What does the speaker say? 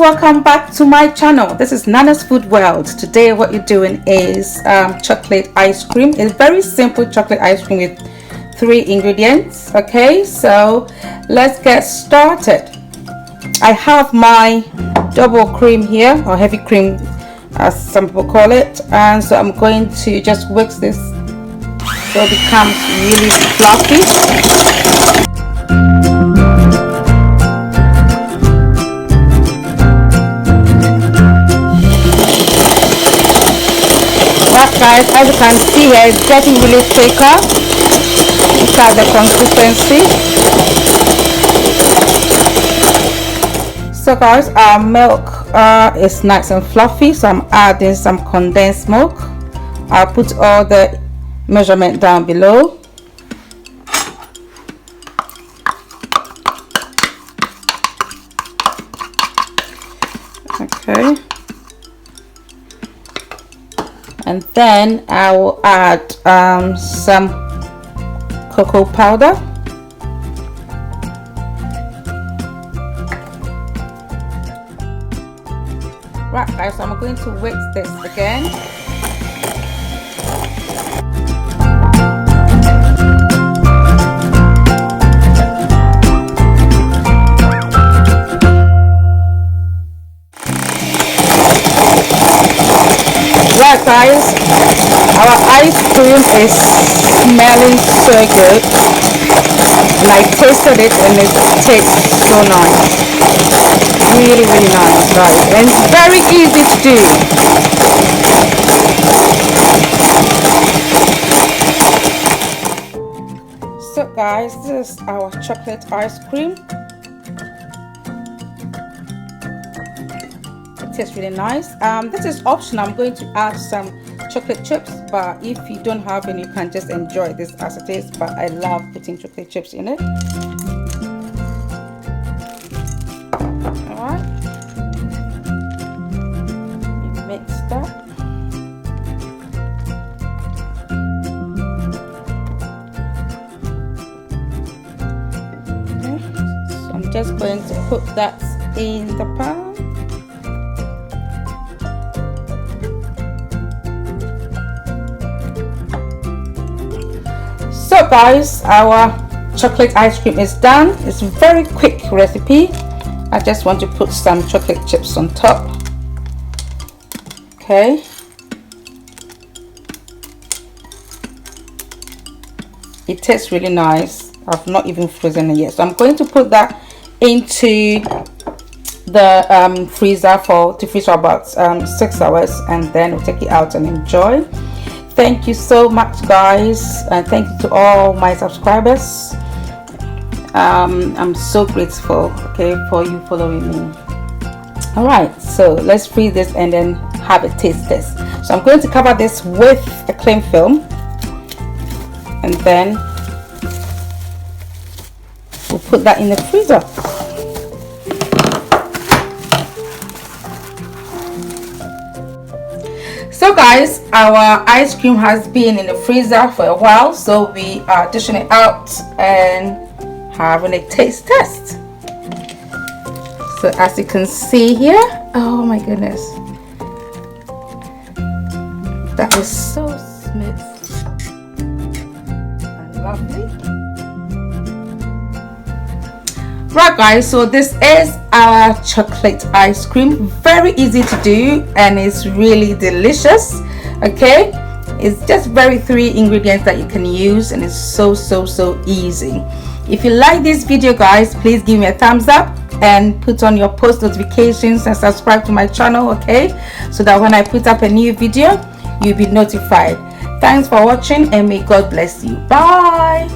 welcome back to my channel. This is Nana's Food World. Today what you're doing is chocolate ice cream. It's very simple chocolate ice cream with 3 ingredients. Okay, so let's get started. I have my double cream here, or heavy cream as some people call it, and so I'm going to just whisk this so it becomes really fluffy. Guys, as you can see here, it's getting really thicker. Look at the consistency. So guys, our milk is nice and fluffy, so I'm adding some condensed milk. I'll put all the measurement down below. Okay. And then I will add some cocoa powder. Right guys, so I'm going to whisk this again. Right guys, our ice cream is smelling so good, and I tasted it and it tastes so nice. Really nice guys, and it's very easy to do. So guys, this is our chocolate ice cream. Tastes really nice. This is optional. I'm going to add some chocolate chips, but if you don't have any, you can just enjoy this as it is, but I love putting chocolate chips in it. Alright, mix that. Okay. So I'm just going to put that in the pan. So guys, our chocolate ice cream is done. It's a very quick recipe. I just want to put some chocolate chips on top. Okay. It tastes really nice. I've not even frozen it yet. So I'm going to put that into the freezer to freeze for about 6 hours, and then we'll take it out and enjoy. Thank you so much guys, and thank you to all my subscribers. I'm so grateful, okay, for you following me. All right, so let's freeze this and then have a taste test. So I'm going to cover this with a cling film, and then we'll put that in the freezer. So guys, our ice cream has been in the freezer for a while, so we are dishing it out and having a taste test. So as you can see here, oh my goodness, that is so smooth and lovely. Right guys, so this is our chocolate ice cream. Very easy to do, and it's really delicious. Okay, it's just 3 ingredients that you can use, and it's so easy. If you like this video guys, please give me a thumbs up and put on your post notifications and subscribe to my channel, okay, so that when I put up a new video you'll be notified. Thanks for watching, and may God bless you. Bye.